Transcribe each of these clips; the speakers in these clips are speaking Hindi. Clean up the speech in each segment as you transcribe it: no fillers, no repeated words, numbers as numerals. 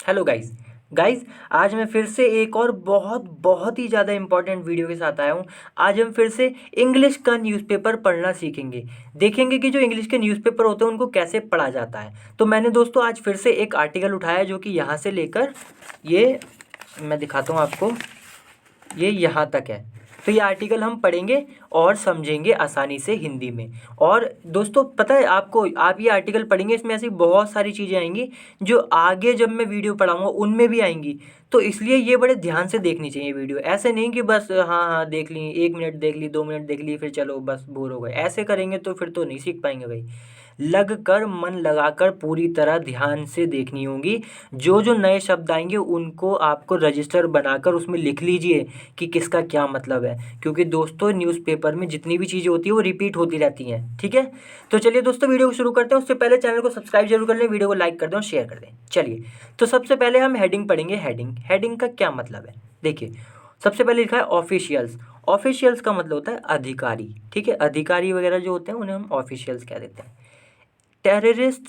Hello guys. आज मैं फिर से एक और बहुत बहुत ही ज़्यादा इम्पोर्टेंट वीडियो के साथ आया हूँ। आज हम फिर से इंग्लिश का न्यूज़पेपर पढ़ना सीखेंगे। देखेंगे कि जो इंग्लिश के न्यूज़पेपर होते हैं उनको कैसे पढ़ा जाता है। तो मैंने दोस्तों आज फिर से एक आर्टिकल उठाया जो कि यहाँ से लेकर ये मैं दिखाता हूँ आपको, ये यहाँ तक है। तो ये आर्टिकल हम पढ़ेंगे और समझेंगे आसानी से हिंदी में। और दोस्तों पता है आपको, आप ये आर्टिकल पढ़ेंगे इसमें ऐसी बहुत सारी चीज़ें आएंगी जो आगे जब मैं वीडियो पढ़ाऊँगा उनमें भी आएंगी। तो इसलिए ये बड़े ध्यान से देखनी चाहिए वीडियो। ऐसे नहीं कि बस हाँ हाँ देख ली, 1 मिनट देख ली, 2 मिनट देख ली, फिर चलो बस बोर हो गए। ऐसे करेंगे तो फिर तो नहीं सीख पाएंगे भाई। लग कर मन लगाकर पूरी तरह ध्यान से देखनी होगी। जो जो नए शब्द आएंगे उनको आपको रजिस्टर बनाकर उसमें लिख लीजिए कि किसका क्या मतलब है, क्योंकि दोस्तों न्यूज़पेपर में जितनी भी चीज़ें होती है वो रिपीट होती रहती हैं। ठीक है, तो चलिए दोस्तों वीडियो को शुरू करते हैं। उससे पहले चैनल को सब्सक्राइब जरूर कर लें, वीडियो को लाइक कर दें और शेयर कर दें। चलिए, तो सबसे पहले हम हेडिंग पढ़ेंगे। हेडिंग का क्या मतलब है, देखिए। सबसे पहले लिखा है ऑफिशियल्स। ऑफिशियल्स का मतलब होता है अधिकारी। ठीक है, अधिकारी वगैरह जो होते हैं उन्हें हम ऑफिशियल्स कह देते हैं। टेररिस्ट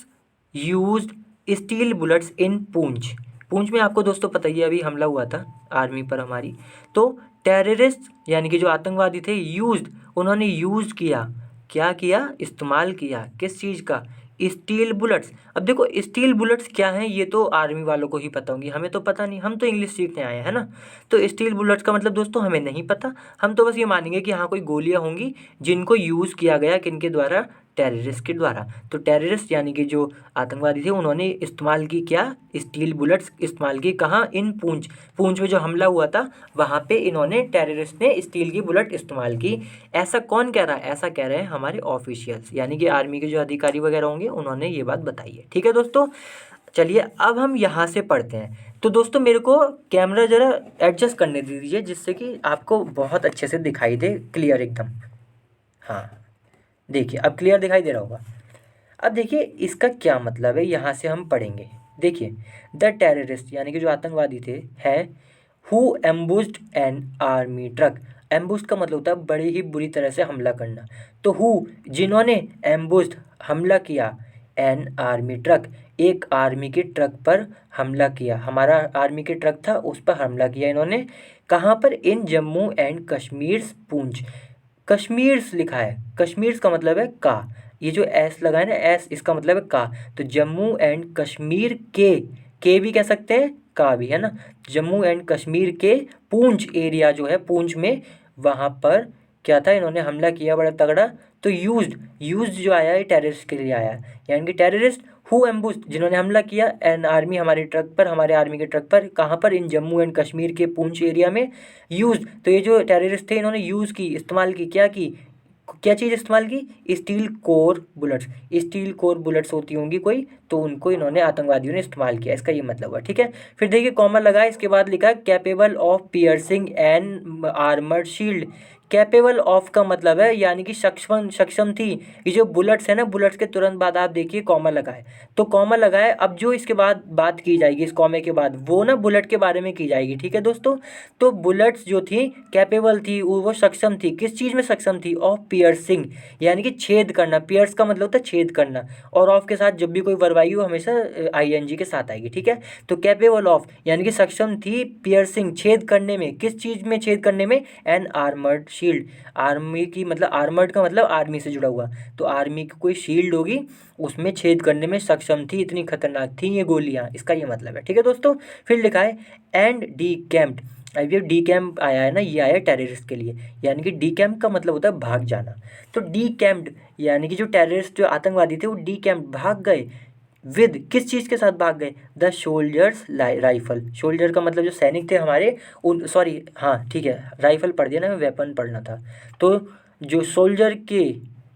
यूज्ड स्टील बुलेट्स इन पूंछ। पूंछ में आपको दोस्तों पता ही है अभी हमला हुआ था आर्मी पर हमारी। तो टेररिस्ट यानी कि जो आतंकवादी थे, यूज्ड उन्होंने यूज किया, क्या किया, इस्तेमाल किया किस चीज़ का, स्टील बुलेट्स। अब देखो स्टील बुलेट्स क्या हैं ये तो आर्मी वालों को ही पता होंगी, हमें तो पता नहीं, हम तो इंग्लिश सीखने आए हैं ना। तो स्टील बुलेट्स का मतलब दोस्तों हमें नहीं पता। हम तो बस ये मानेंगे कि हाँ कोई गोलियां होंगी जिनको यूज़ किया गया किनके द्वारा, टेररिस्ट के द्वारा। तो टेररिस्ट यानी कि जो आतंकवादी थे उन्होंने इस्तेमाल की क्या, स्टील बुलेट्स इस्तेमाल की। कहाँ, इन पूंछ। पूंछ में जो हमला हुआ था वहाँ पे इन्होंने, टेररिस्ट ने स्टील की बुलेट इस्तेमाल की। ऐसा कौन कह रहा है, ऐसा कह रहे हैं हमारे ऑफिशियल्स यानी कि आर्मी के जो अधिकारी वगैरह होंगे उन्होंने ये बात बताई है। ठीक है दोस्तों, चलिए अब हम यहाँ से पढ़ते हैं। तो दोस्तों मेरे को कैमरा ज़रा एडजस्ट करने दीजिए जिससे कि आपको बहुत अच्छे से दिखाई दे, क्लियर एकदम। हाँ, देखिए अब क्लियर दिखाई दे रहा होगा। अब देखिए इसका क्या मतलब है, यहाँ से हम पढ़ेंगे। देखिए, द टेररिस्ट यानी कि जो आतंकवादी थे हैं, हु एम्बुस्ड एन आर्मी ट्रक। एम्बुस्ड का मतलब होता है बड़ी ही बुरी तरह से हमला करना। तो हु, जिन्होंने, एम्बुस्ड हमला किया, एन आर्मी ट्रक, एक आर्मी के ट्रक पर हमला किया। हमारा आर्मी के ट्रक था उस पर हमला किया इन्होंने। कहाँ पर, इन जम्मू एंड कश्मीर पूंछ। कश्मीर लिखा है, कश्मीर का मतलब है का, ये जो एस लगा है ना, एस इसका मतलब है का। तो जम्मू एंड कश्मीर के भी कह सकते हैं, का भी है ना। जम्मू एंड कश्मीर के पूंछ एरिया जो है, पूंछ में, वहाँ पर क्या था, इन्होंने हमला किया बड़ा तगड़ा। तो यूज्ड जो आया है टेररिस्ट के लिए आया है, यानी कि टेररिस्ट हु एम्बुस्ड जिन्होंने हमला किया एन आर्मी हमारे ट्रक पर, हमारे आर्मी के ट्रक पर। कहाँ पर, इन जम्मू एंड कश्मीर के पूंछ एरिया में। यूज, तो ये जो टेररिस्ट थे इन्होंने यूज़ की, इस्तेमाल की, क्या की, क्या चीज़ इस्तेमाल की, steel core bullets. Steel core bullets होती होंगी कोई, तो उनको इन्होंने, आतंकवादियों ने इस्तेमाल किया, इसका ये मतलब हुआ। ठीक है, फिर देखिए कॉमा लगा है, इसके बाद लिखा है capable of piercing an armoured shield. Capable of का मतलब है यानी कि सक्षम, सक्षम थी। ये जो बुलेट्स है ना, बुलेट्स के तुरंत बाद आप देखिए कॉमा लगा है। तो कॉमा लगा है, अब जो इसके बाद बात की जाएगी इस कॉमे के बाद वो ना बुलेट के बारे में की जाएगी। ठीक है दोस्तों, तो बुलेट्स जो थी कैपेबल थी, वो सक्षम थी, किस चीज़ में सक्षम थी, ऑफ पियर्सिंग यानी कि छेद करना। पियर्स का मतलब होता है छेद करना, और ऑफ के साथ जब भी कोई वर्ब आई हो हमेशा आईएनजी के साथ आएगी। ठीक है, तो कैपेबल ऑफ यानी कि सक्षम थी, पियर्सिंग छेद करने में, किस चीज़ में छेद करने में, एन आर्मर्ड शील्ड। आर्मी की मतलब, आर्मर्ड का मतलब आर्मी से जुड़ा हुआ, तो आर्मी की कोई शील्ड होगी उसमें छेद करने में सक्षम थी, इतनी खतरनाक थी ये गोलियां, इसका ये मतलब है। ठीक है दोस्तों, फिर लिखा है एंड डी कैम्प्ड। अब ये डी कैम्प आया है ना, ये आया है टेररिस्ट के लिए, यानी कि डी कैम्प का मतलब होता है भाग जाना। तो डी कैम्प्ड यानी कि जो टेररिस्ट, जो आतंकवादी थे वो डी कैम्प भाग गए, विद किस चीज़ के साथ भाग गए, द शोल्जर्स राइफल। शोल्जर का मतलब जो सैनिक थे हमारे, उन, सॉरी हाँ ठीक है, राइफल पढ़ दिया ना, मैं वेपन पढ़ना था। तो जो सोल्जर के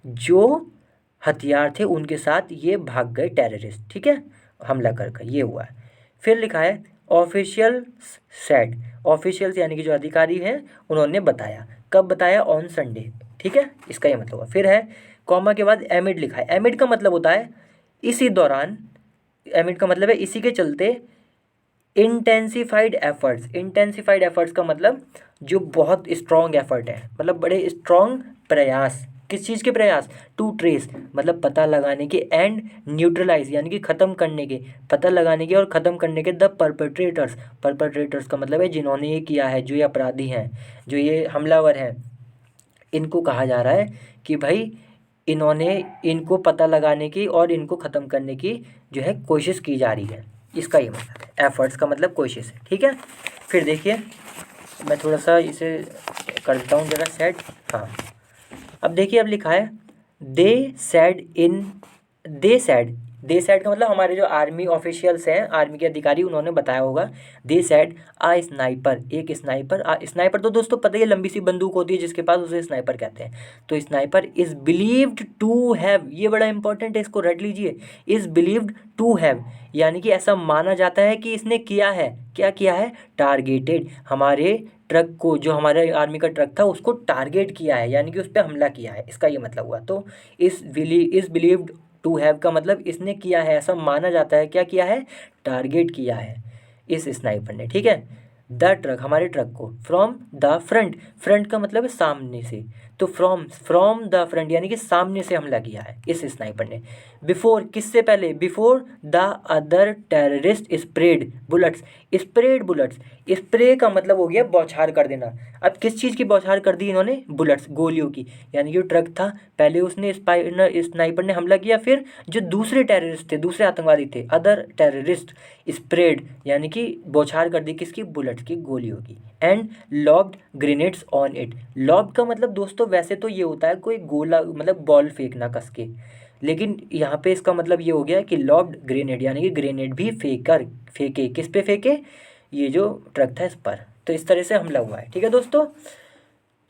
जो हथियार थे उनके साथ ये भाग गए टेररिस्ट। ठीक है, हमला कर ये हुआ है। फिर लिखा है ऑफिशियल सेड। ऑफिशियल्स यानी कि जो अधिकारी हैं उन्होंने बताया, कब बताया, ऑन संडे। ठीक है, इसका ये मतलब हुआ। फिर है कॉमा के बाद एमिड लिखा है। एमिड का मतलब होता है इसी दौरान, एमिड का मतलब है इसी के चलते। इंटेंसिफाइड एफर्ट्स, इंटेंसिफाइड एफर्ट्स का मतलब जो बहुत स्ट्रॉन्ग एफर्ट है, मतलब बड़े स्ट्रॉन्ग प्रयास, किस चीज़ के प्रयास, टू ट्रेस मतलब पता लगाने के, एंड न्यूट्रलाइज यानी कि ख़त्म करने के, पता लगाने के और ख़त्म करने के, द परपेट्रेटर्स, परपेट्रेटर्स का मतलब है जिन्होंने ये किया है, जो ये अपराधी हैं, जो ये हमलावर हैं, इनको कहा जा रहा है कि भाई इन्होंने, इनको पता लगाने की और इनको ख़त्म करने की जो है कोशिश की जा रही है, इसका ये मतलब है। एफर्ट्स का मतलब कोशिश है, ठीक है। फिर देखिए मैं थोड़ा सा इसे कर देता हूँ जरा सेट। हाँ, अब देखिए अब लिखा है दे सैड इन, दे सैड का मतलब हमारे जो आर्मी ऑफिशियल्स हैं, आर्मी के अधिकारी, उन्होंने बताया होगा। दे सैड आ स्नाइपर, एक स्नाइपर, स्नाइपर तो दोस्तों पता ही है लंबी सी बंदूक होती है जिसके पास, उसे स्नाइपर कहते हैं। तो sniper is believed to have, ये बड़ा इंपॉर्टेंट है, इसको रट लीजिए। इज़ बिलीव्ड टू हैव यानी कि ऐसा माना जाता है कि इसने किया है, क्या किया है, टारगेटेड, हमारे ट्रक को, जो हमारे आर्मी का ट्रक था उसको टारगेट किया है, यानी कि उस पर हमला किया है, इसका ये मतलब हुआ। तो इस बिलीव्ड टू हैव का मतलब इसने किया है, ऐसा माना जाता है, क्या किया है, टारगेट किया है इस स्नाइपर ने, ठीक है। द ट्रक, हमारे ट्रक को, फ्रॉम द फ्रंट, फ्रंट का मतलब है सामने से, तो फ्रॉम द फ्रंट यानी कि सामने से हमला किया है इस स्नाइपर ने। बिफोर, किससे पहले, before the other terrorist spread bullets, spread bullets, spray का मतलब हो गया बौछार कर देना। अब किस चीज़ की बौछार कर दी इन्होंने, बुलेट्स, गोलियों की, यानी जो ट्रक था पहले उसने स्नाइपर ने हमला किया, फिर जो दूसरे टेररिस्ट थे, दूसरे आतंकवादी थे, अदर टेररिस्ट स्प्रेड यानी कि बौछार कर दी किसकी, बुलेट्स की, गोलियों की। And lobbed grenades on it, lobbed का मतलब दोस्तों वैसे तो ये होता है कोई गोला मतलब बॉल फेंकना कस के, लेकिन यहाँ पे इसका मतलब ये हो गया कि लॉब्ड ग्रेनेड यानी कि ग्रेनेड भी फेंके, किस पे फेंके, ये जो ट्रक था इस पर। तो इस तरह से हमला हुआ है, ठीक है दोस्तों। तो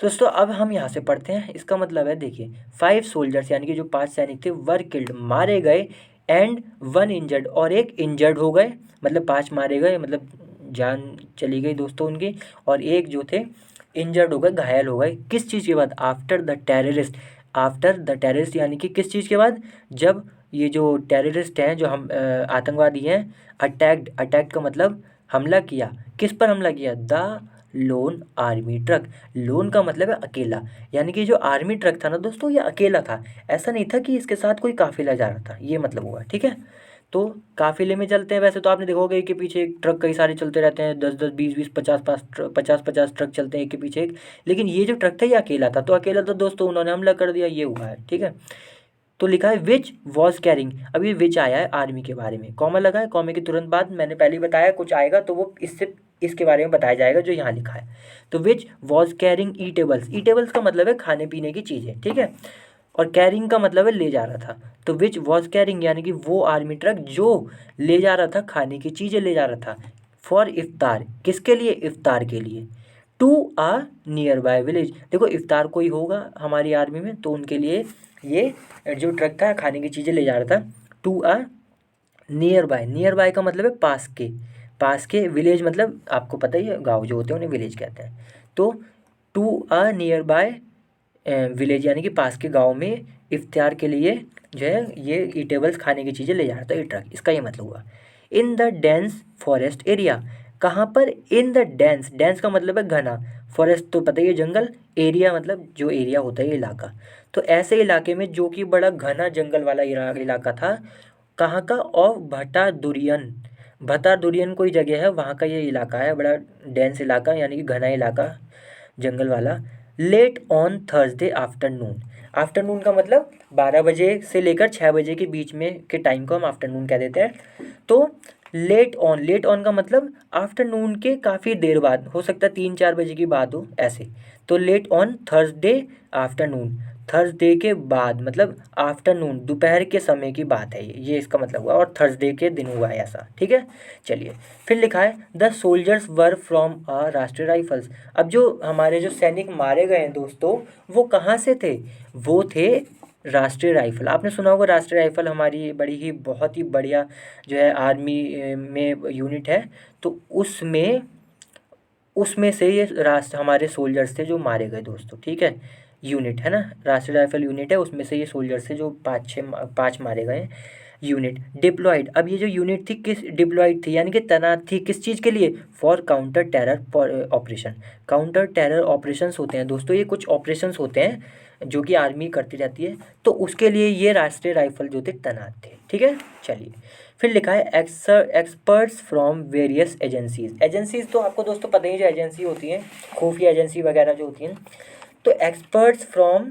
दोस्तों अब हम यहाँ से पढ़ते हैं, इसका मतलब है देखिए 5 सोल्जर्स यानी कि जो 5 सैनिक थे वर किल्ड, मारे गए, एंड 1 इंजर्ड और एक इंजर्ड हो गए, मतलब 5 मारे गए मतलब जान चली गई दोस्तों उनकी, और एक जो थे इंजर्ड हो गए, घायल हो गए, किस चीज़ के बाद, आफ्टर द टेररिस्ट यानी कि किस चीज़ के बाद, जब ये जो टेररिस्ट हैं, जो हम आतंकवादी हैं, अटैक्ड का मतलब हमला किया, किस पर हमला किया, the loan army truck, loan का मतलब है अकेला, यानी कि जो आर्मी ट्रक था ना दोस्तों ये अकेला था, ऐसा नहीं था कि इसके साथ कोई काफिला जा रहा था, ये मतलब हुआ, ठीक है। तो काफिले में चलते हैं, वैसे तो आपने देखोगे एक के पीछे एक ट्रक कई सारे चलते रहते हैं, 10-10, 20-20, 50-50 ट्रक चलते हैं एक के पीछे एक, लेकिन ये जो ट्रक था ये अकेला था, तो अकेला तो दोस्तों उन्होंने हमला कर दिया, ये हुआ है, ठीक है। तो लिखा है विच वॉज कैरिंग, अब ये विच आया है आर्मी के बारे में, कॉमा लगा है, कॉमे के तुरंत बाद मैंने पहले ही बताया कुछ आएगा तो वो इससे इसके बारे में बताया जाएगा जो यहाँ लिखा है। तो which was carrying eatables, eatables का मतलब है खाने पीने की चीज़ें, ठीक है, और कैरिंग का मतलब है ले जा रहा था, तो विच वॉज कैरिंग यानी कि वो आर्मी ट्रक जो ले जा रहा था, खाने की चीज़ें ले जा रहा था, फॉर इफ्तार, किसके लिए, इफ्तार के लिए, to a nearby village, देखो इफ्तार कोई होगा हमारी आर्मी में तो उनके लिए ये जो ट्रक था खाने की चीज़ें ले जा रहा था, टू अ नियर बाय का मतलब है पास के, विलेज मतलब आपको पता ही है गाँव जो होते हैं उन्हें विलेज कहते हैं, तो to a nearby village यानी कि पास के गांव में इफ्तार के लिए जो है ये ईटेबल्स खाने की चीज़ें ले जा रहा था ये ट्रक, इसका ये मतलब हुआ। In the dense forest area, कहाँ पर, इन द डेंस का मतलब है घना, फॉरेस्ट तो पता ही है जंगल, एरिया मतलब जो एरिया होता है ये इलाका, तो ऐसे इलाके में जो कि बड़ा घना जंगल वाला इलाका था, कहाँ का, ऑफ भटा दुरियन कोई जगह है वहाँ का ये इलाका है, बड़ा डेंस इलाका यानी कि घना इलाका जंगल वाला। Late on Thursday afternoon, afternoon का मतलब 12 बजे से लेकर 6 बजे के बीच में के टाइम को हम आफ्टरनून कह देते हैं। तो लेट ऑन का मतलब आफ्टरनून के काफ़ी देर बाद, हो सकता है 3-4 बजे की बात हो ऐसे, तो late on Thursday afternoon, Thursday के बाद मतलब आफ्टरनून दोपहर के समय की बात है ये इसका मतलब हुआ, और थर्सडे के दिन हुआ है ऐसा, ठीक है। चलिए फिर लिखा है the soldiers were from a राष्ट्रीय राइफल्स, अब जो हमारे जो सैनिक मारे गए हैं दोस्तों वो कहाँ से थे, वो थे राष्ट्रीय राइफल, आपने सुना होगा राष्ट्रीय राइफल हमारी बड़ी ही बहुत ही बढ़िया जो है आर्मी में यूनिट है, तो उसमें उसमें से ये राष्ट्र हमारे सोल्जर्स थे जो मारे गए दोस्तों, ठीक है, यूनिट है ना, राष्ट्रीय राइफल यूनिट है, उसमें से ये सोल्जर्स थे जो 5 मारे गए यूनिट। डिप्लॉयड, अब ये जो यूनिट थी किस डिप्लॉयड थी यानी कि तैनात थी किस चीज़ के लिए, for counter terror operation, counter terror operations होते हैं दोस्तों, ये कुछ ऑपरेशंस होते हैं जो कि आर्मी करती रहती है, तो उसके लिए ये राष्ट्रीय राइफल जो थे तैनात थे। ठीक है, चलिए फिर लिखा है एक्सपर्ट्स फ्रॉम वेरियस एजेंसीज तो आपको दोस्तों पता ही, जो एजेंसी होती हैं, खुफिया एजेंसी वगैरह जो होती हैं, तो एक्सपर्ट्स फ्रॉम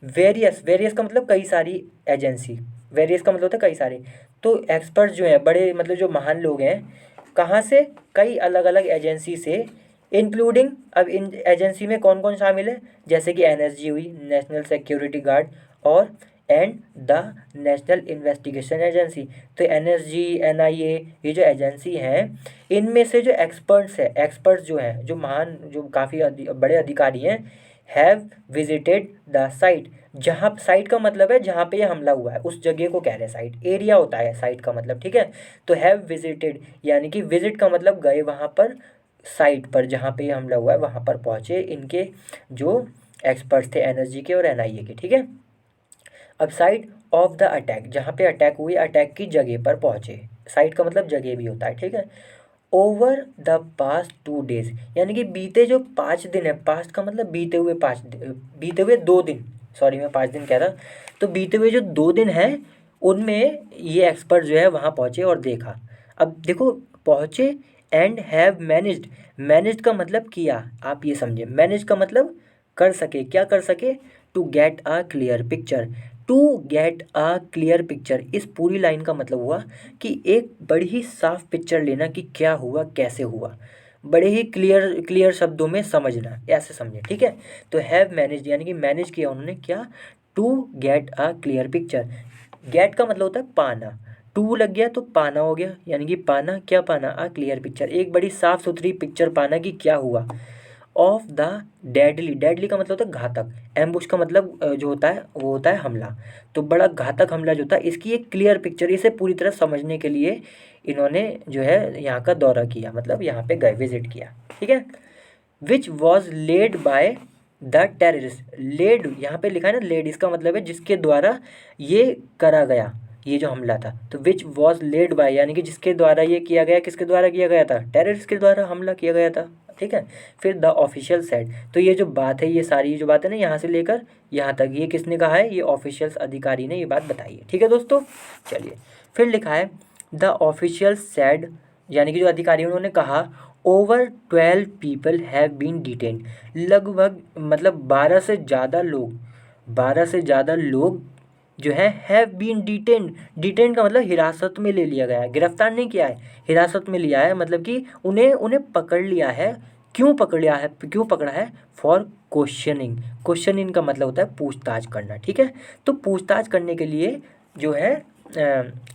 वेरियस, वेरियस का मतलब कई सारी एजेंसी, वेरियस का मतलब होता है कई सारे, तो एक्सपर्ट्स जो हैं बड़े मतलब जो महान लोग हैं, कहाँ से, कई अलग अलग एजेंसी से, इंक्लूडिंग, अब इन एजेंसी में कौन कौन शामिल है, जैसे कि एनएसजी हुई, नेशनल सिक्योरिटी गार्ड, और and the national investigation agency. तो एनएसजी, एनआईए, ये जो एजेंसी हैं, इनमें से जो एक्सपर्ट्स हैं, एक्सपर्ट्स जो हैं, जो महान, जो काफ़ी बड़े अधिकारी हैं, हैव विजिटेड द साइट, जहाँ साइट का मतलब है जहाँ पे ये हमला हुआ है, उस जगह को कह रहे हैं साइट, एरिया होता है साइट का मतलब। ठीक है, तो हैव विजिटेड यानी कि विजिट का मतलब गए वहाँ पर, साइट पर जहाँ पे ये हमला हुआ है वहाँ पर पहुँचे इनके जो एक्सपर्ट्स थे एनएसजी के और एनआईए के। ठीक है, अब साइट ऑफ द अटैक, जहाँ पे अटैक हुई, अटैक की जगह पर पहुँचे, साइट का मतलब जगह भी होता है। ठीक है, ओवर द पास्ट 2 डेज, यानी कि बीते जो 5 दिन है, पास्ट का मतलब बीते हुए, बीते हुए 2 दिन, सॉरी मैं 5 दिन कह रहा, तो बीते हुए जो 2 दिन हैं उनमें ये एक्सपर्ट जो है वहाँ पहुँचे और देखा। अब देखो, पहुँचे एंड हैव मैनेज्ड, मैनेज्ड का मतलब किया, आप ये समझे, मैनेज का मतलब कर सके, क्या कर सके, to get a clear picture, to get a clear picture, इस पूरी लाइन का मतलब हुआ कि एक बड़ी ही साफ पिक्चर लेना कि क्या हुआ, कैसे हुआ, बड़े ही क्लियर क्लियर शब्दों में समझना, ऐसे समझे। ठीक है, तो हैव मैनेज यानी कि मैनेज किया उन्होंने, क्या, to get a clear picture, get का मतलब होता है पाना, टू लग गया तो पाना हो गया, यानी कि पाना, क्या पाना, अ क्लियर पिक्चर, एक बड़ी साफ सुथरी पिक्चर पाना कि क्या हुआ, ऑफ द डेडली, डेडली का मतलब होता है घातक, एम्बुश का मतलब जो होता है वो होता है हमला, तो बड़ा घातक हमला जो था, इसकी एक क्लियर पिक्चर, इसे पूरी तरह समझने के लिए इन्होंने जो है यहाँ का दौरा किया, मतलब यहाँ पे गए, विजिट किया। ठीक है, which was led by the terrorist, led यहाँ पे लिखा है ना, लेड इसका मतलब है जिसके द्वारा ये करा गया, ये जो हमला था, तो विच वॉज लेड बाय यानी कि जिसके द्वारा ये किया गया, किसके द्वारा किया गया था, टेररिस्ट के द्वारा हमला किया गया था। ठीक है, फिर द ऑफिशियल सेड, तो ये जो बात है, ये सारी जो बात है ना, यहाँ से लेकर यहाँ तक, ये किसने कहा है, ये ऑफिशियल्स अधिकारी ने ये बात बताई है। ठीक है दोस्तों, चलिए फिर लिखा है द ऑफिशियल सेड, यानी कि जो अधिकारी उन्होंने कहा, over 12 people have been detained, लगभग मतलब 12 से ज़्यादा लोग, 12 से ज़्यादा लोग जो है हैव बीन डिटेन्ड, डिटेन्ड का मतलब हिरासत में ले लिया गया है, गिरफ्तार नहीं किया है, हिरासत में लिया है, मतलब कि उन्हें उन्हें पकड़ लिया है। क्यों पकड़ लिया है, क्यों पकड़ा है, फॉर क्वेश्चनिंग, क्वेश्चनिंग का मतलब होता है पूछताछ करना। ठीक है, तो पूछताछ करने के लिए जो है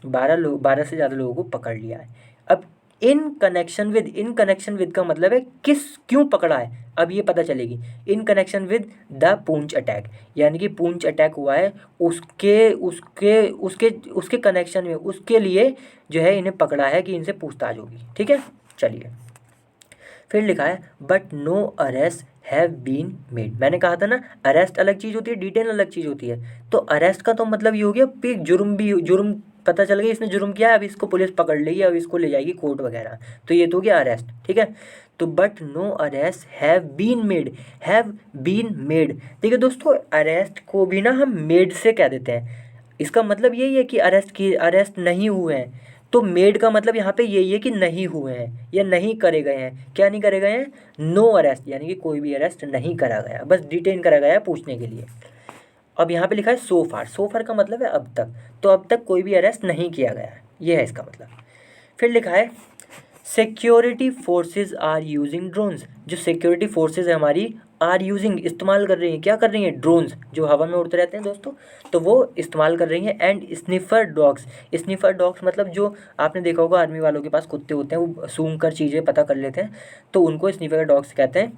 12 से ज़्यादा लोगों को पकड़ लिया है। अब इन कनेक्शन विद का मतलब है किस, क्यों पकड़ा है, अब ये पता चलेगी, in connection with the Poonch attack, यानी कि पूंछ अटैक हुआ है उसके उसके उसके उसके कनेक्शन में, उसके लिए जो है इन्हें पकड़ा है कि इनसे पूछताछ होगी। ठीक है, चलिए फिर लिखा है but no arrest have been made, मैंने कहा था ना अरेस्ट अलग चीज़ होती है, डिटेन अलग चीज़ होती है, तो अरेस्ट का तो मतलब ये हो गया कि जुर्म भी, जुर्म पता चल गया इसने जुर्म किया है, अब इसको पुलिस पकड़ लेगी, अब इसको ले जाएगी कोर्ट वगैरह, तो ये तो हो गया अरेस्ट। ठीक है, तो but no arrest have been made, have been made, देखिए दोस्तों अरेस्ट को भी ना हम मेड से कह देते हैं, इसका मतलब यही है कि अरेस्ट नहीं हुए हैं, तो मेड का मतलब यहाँ पे यही है कि नहीं हुए हैं या नहीं करे गए हैं, क्या नहीं करे गए हैं, नो अरेस्ट, यानी कि कोई भी अरेस्ट नहीं करा गया, बस डिटेन करा गया है पूछने के लिए। अब यहाँ पे लिखा है सो फार, सो फार का मतलब है अब तक, तो अब तक कोई भी अरेस्ट नहीं किया गया है, ये है इसका मतलब। फिर लिखा है security forces are using drones, जो सिक्योरिटी फोर्सेज है हमारी, आर यूजिंग इस्तेमाल कर रही हैं, क्या कर रही हैं, ड्रोन्स जो हवा में उड़ते रहते हैं दोस्तों, तो वो इस्तेमाल कर रही हैं, and sniffer dogs, sniffer dogs मतलब जो आपने देखा होगा आर्मी वालों के पास कुत्ते होते हैं, वो सूंघ कर चीज़ें पता कर लेते हैं, तो उनको स्निफर डॉग्स कहते हैं।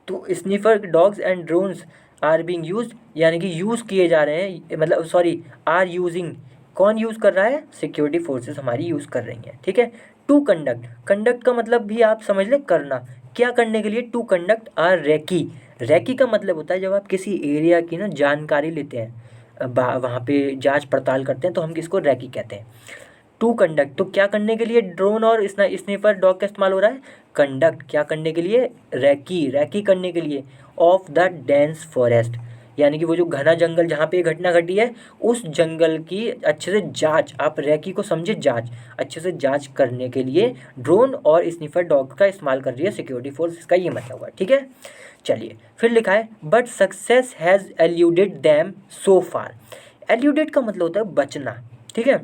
तो sniffer dogs and drones are being used, यानी कि यूज़ किए जा रहे हैं, मतलब सॉरी आर यूजिंग, कौन यूज़ कर रहा है, सिक्योरिटी फोर्सेस हमारी यूज़ कर रही हैं। ठीक है, टू कंडक्ट, कंडक्ट का मतलब भी आप समझ लें करना, क्या करने के लिए, to conduct are recce, recce का मतलब होता है जब आप किसी एरिया की ना जानकारी लेते हैं, वहाँ पे जांच पड़ताल करते हैं, तो हम किसको रैकी कहते हैं। टू कंडक्ट, तो क्या करने के लिए ड्रोन और स्निफर डॉग का इस्तेमाल हो रहा है, कंडक्ट क्या करने के लिए, रैकी, रैकी करने के लिए, ऑफ द डेंस फॉरेस्ट, यानी कि वो जो घना जंगल जहाँ पे ये घटना घटी है उस जंगल की अच्छे से जांच, आप रेकी को समझे जांच, अच्छे से जांच करने के लिए ड्रोन और स्निफर डॉग का इस्तेमाल कर रही है सिक्योरिटी फोर्स, इसका ये मतलब हुआ। ठीक है, चलिए फिर लिखा है but success has alluded them so far. Alluded का मतलब होता है बचना। ठीक है,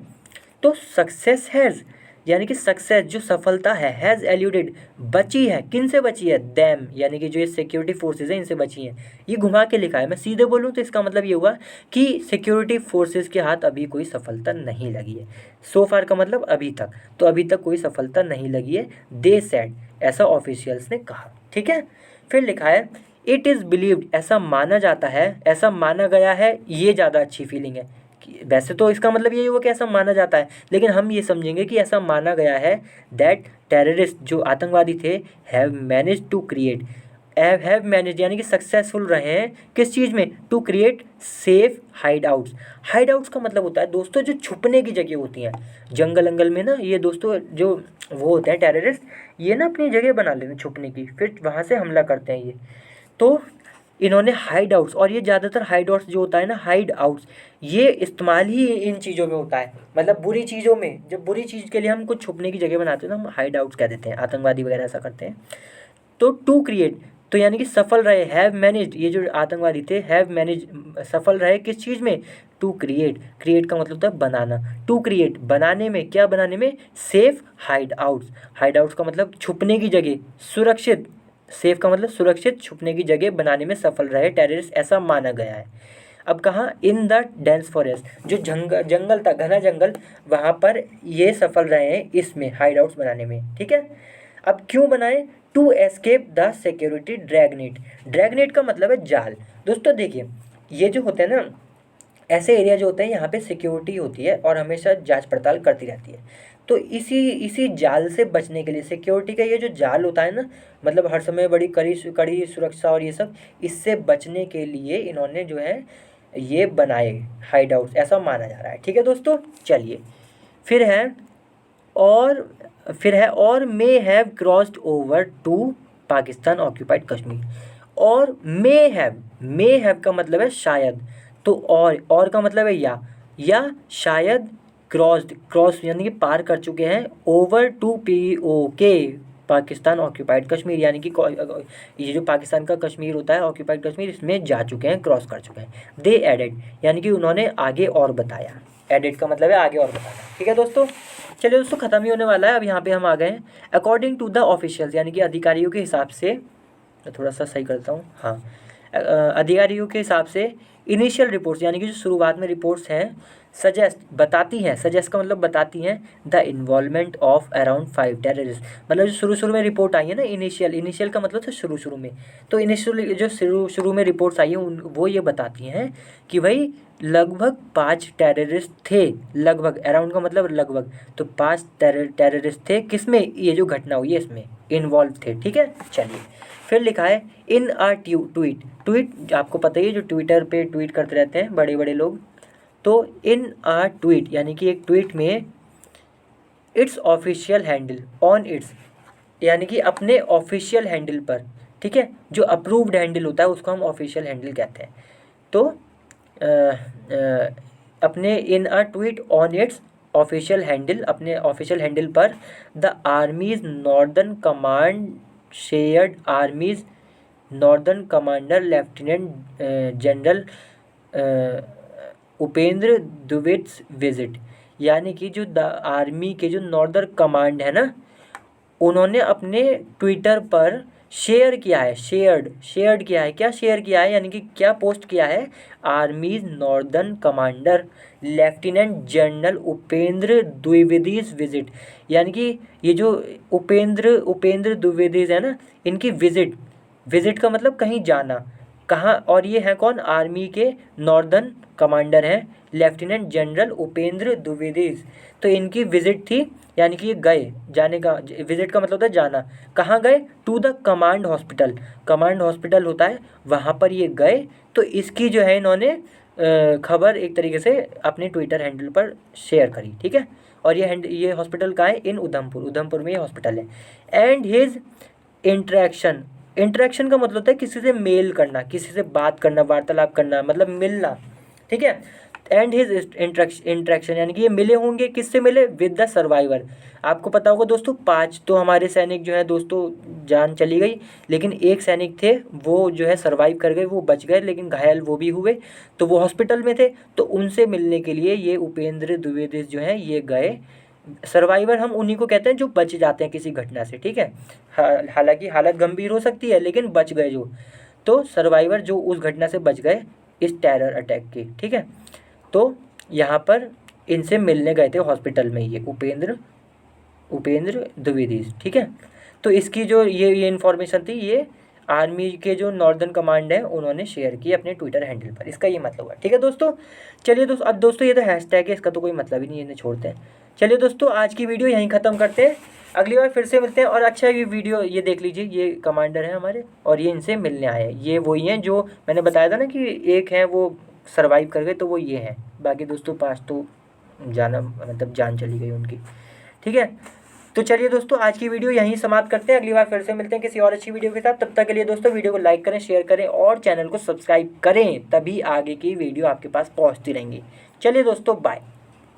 तो सक्सेस हैज़ यानी कि सक्सेस जो सफलता है, हैज़ एल्यूडेड बची है, किन से बची है, दैम यानी कि जो ये सिक्योरिटी फोर्सेज हैं इनसे बची हैं। ये घुमा के लिखा है, मैं सीधे बोलूँ तो इसका मतलब ये हुआ कि सिक्योरिटी फोर्सेज के हाथ अभी कोई सफलता नहीं लगी है। सो फार का मतलब अभी तक, तो अभी तक कोई सफलता नहीं लगी है, दे सेड, ऐसा ऑफिशियल्स ने कहा। ठीक है, फिर लिखा है इट इज़ बिलीव्ड, ऐसा माना जाता है, ऐसा माना गया है, ये ज़्यादा अच्छी फीलिंग है। वैसे तो इसका मतलब यही हुआ कि ऐसा माना जाता है, लेकिन हम ये समझेंगे कि ऐसा माना गया है दैट टेररिस्ट जो आतंकवादी थे have manage to create, have manage यानी कि सक्सेसफुल रहे हैं किस चीज़ में, to create safe hideouts. Hideouts का मतलब होता है दोस्तों जो छुपने की जगह होती हैं जंगल अंगल में ना, ये दोस्तों जो वो होते हैं टेररिस्ट, ये ना अपनी जगह बना लेते हैं छुपने की, फिर वहाँ से हमला करते हैं ये। तो इन्होंने हाइड आउट्स, और ये ज़्यादातर हाइड आउट्स जो होता है ना, हाइड आउट्स ये इस्तेमाल ही इन चीज़ों में होता है, मतलब बुरी चीज़ों में, जब बुरी चीज़ के लिए हम कुछ छुपने की जगह बनाते हैं तो हम हाइड आउट्स कह देते हैं, आतंकवादी वगैरह ऐसा करते हैं। तो टू क्रिएट, तो यानी कि सफल रहे, हैव मैनेज, ये जो आतंकवादी थे हैव मैनेज सफल रहे किस चीज़ में, टू क्रिएट, क्रिएट का मतलब होता है बनाना, टू क्रिएट बनाने में, क्या बनाने में, safe hideouts, hideouts का मतलब छुपने की जगह, सुरक्षित, सेफ का मतलब सुरक्षित छुपने की जगह बनाने में सफल रहे टेररिस्ट, ऐसा माना गया है। अब कहाँ, इन द डेंस फॉरेस्ट, जो जंगल था, घना जंगल, वहाँ पर ये सफल रहे हैं इसमें हाइड आउट्स बनाने में। ठीक है, अब क्यों बनाए, to escape the security dragnet, dragnet का मतलब है जाल। दोस्तों देखिए ये जो होते हैं ना ऐसे एरिया जो होते हैं यहाँ पे सिक्योरिटी होती है और हमेशा जांच पड़ताल करती रहती है, तो इसी इसी जाल से बचने के लिए, सिक्योरिटी का ये जो जाल होता है ना, मतलब हर समय बड़ी कड़ी कड़ी सुरक्षा और ये सब, इससे बचने के लिए इन्होंने जो है ये बनाए हाइड आउट्स, ऐसा माना जा रहा है। ठीक है दोस्तों, चलिए फिर है और और may have crossed over to Pakistan occupied Kashmir, और मे हैव का मतलब है शायद, तो और का मतलब है या शायद क्रॉस यानी कि पार कर चुके हैं, over to POK Pakistan occupied Kashmir, यानी कि ये जो पाकिस्तान का कश्मीर होता है ऑक्यूपाइड कश्मीर, इसमें जा चुके हैं, क्रॉस कर चुके हैं। दे एडेड यानी कि उन्होंने आगे और बताया, एडेड का मतलब है आगे और बताना। ठीक है दोस्तों, चलिए दोस्तों ख़त्म ही होने वाला है, अब यहाँ पे हम आ गए हैं अकॉर्डिंग टू द ऑफिशियल्स, यानी कि अधिकारियों के हिसाब से, मैं थोड़ा सा सही करता हूँ, हाँ अधिकारियों के हिसाब से इनिशियल रिपोर्ट्स यानी कि जो शुरुआत में रिपोर्ट्स हैं सजेस्ट बताती हैं, सजेस्ट का मतलब बताती हैं the involvement of around 5 terrorist, मतलब जो शुरू में रिपोर्ट आई है ना, इनिशियल का मतलब था शुरू में, तो इनिशियल जो शुरू में रिपोर्ट्स आई हैं वो ये बताती हैं कि भाई लगभग 5 टेररिस्ट थे, लगभग, अराउंड का मतलब लगभग, तो 5 टेररिस्ट थे किसमें, ये जो घटना हुई है इसमें इन्वॉल्व थे। ठीक है, चलिए फिर लिखा है इन अ ट्वीट आपको पता ही है जो ट्विटर पे ट्वीट करते रहते हैं बड़े बड़े लोग, तो इन अ ट्वीट यानी कि एक ट्वीट में, it's official handle on it's यानी कि अपने ऑफिशियल हैंडल पर, ठीक है, जो अप्रूव्ड हैंडल होता है उसको हम ऑफिशियल हैंडल कहते हैं, तो अपने in a tweet on its official handle, अपने ऑफिशियल हैंडल पर, the army's northern command shared army's northern commander lieutenant general Upendra Dwivedi visit, यानी कि जो द आर्मी के जो नॉर्दर्न कमांड है ना, उन्होंने अपने ट्विटर पर शेयर किया है, शेयर्ड किया है, क्या शेयर किया है यानी कि क्या पोस्ट किया है, आर्मीज northern commander lieutenant general Upendra Dwivedi visit, यानी कि ये जो उपेंद्र द्विवेदी है ना, इनकी विजिट का मतलब कहीं जाना, कहाँ, और ये हैं कौन, आर्मी के नॉर्दर्न कमांडर हैं लेफ्टिनेंट जनरल उपेंद्र द्विवेदी, तो इनकी विजिट थी, यानी कि ये गए, जाने का, विजिट का मतलब होता है जाना, कहाँ गए, टू द कमांड हॉस्पिटल होता है वहाँ पर ये गए, तो इसकी जो है इन्होंने खबर एक तरीके से अपने ट्विटर हैंडल पर शेयर करी। ठीक है, और ये हॉस्पिटल कहाँ है, इन उधमपुर में ये हॉस्पिटल है। एंड हिज इंटरेक्शन इंटरेक्शन का मतलब होता है किसी से मेल करना, किसी से बात करना, वार्तालाप करना, मतलब मिलना, ठीक है। एंड हिज इंटरेक्शन यानी कि ये मिले होंगे, किससे मिले, विद द सर्वाइवर। आपको पता होगा दोस्तों 5 तो हमारे सैनिक जो है दोस्तों जान चली गई, लेकिन एक सैनिक थे वो जो है सर्वाइव कर गए, वो बच गए, लेकिन घायल वो भी हुए, तो वो हॉस्पिटल में थे। तो उनसे मिलने के लिए ये उपेंद्र द्विवेदी जो है ये गए। सर्वाइवर हम उन्हीं को कहते हैं जो बच जाते हैं किसी घटना से, ठीक है। हालांकि हालत गंभीर हो सकती है लेकिन बच गए जो, तो सर्वाइवर जो उस घटना से बच गए इस टेरर अटैक के, ठीक है। तो यहाँ पर इनसे मिलने गए थे हॉस्पिटल में ये उपेंद्र द्विवेदी, ठीक है। तो इसकी जो ये इन्फॉर्मेशन थी ये आर्मी के जो नॉर्दर्न कमांड है उन्होंने शेयर की अपने ट्विटर हैंडल पर, इसका ये मतलब है, ठीक है दोस्तों। चलिए दोस्तों, अब दोस्तों ये तो हैशटैग है, इसका तो कोई मतलब ही नहीं है, इन्हें छोड़ते हैं। चलिए दोस्तों, आज की वीडियो यहीं ख़त्म करते हैं, अगली बार फिर से मिलते हैं। और अच्छा ये वीडियो ये देख लीजिए, ये कमांडर हैं हमारे और ये इनसे मिलने आए हैं, ये वही हैं जो मैंने बताया था ना कि एक हैं वो सर्वाइव कर गए, तो वो ये हैं। बाकी दोस्तों 5 तो जाना मतलब जान चली गई उनकी, ठीक है। तो चलिए दोस्तों, आज की वीडियो यहीं समाप्त करते हैं, अगली बार फिर से मिलते हैं किसी और अच्छी वीडियो के साथ। तब तक के लिए दोस्तों वीडियो को लाइक करें, शेयर करें और चैनल को सब्सक्राइब करें, तभी आगे की वीडियो आपके पास पहुंचती रहेंगी। चलिए दोस्तों, बाय।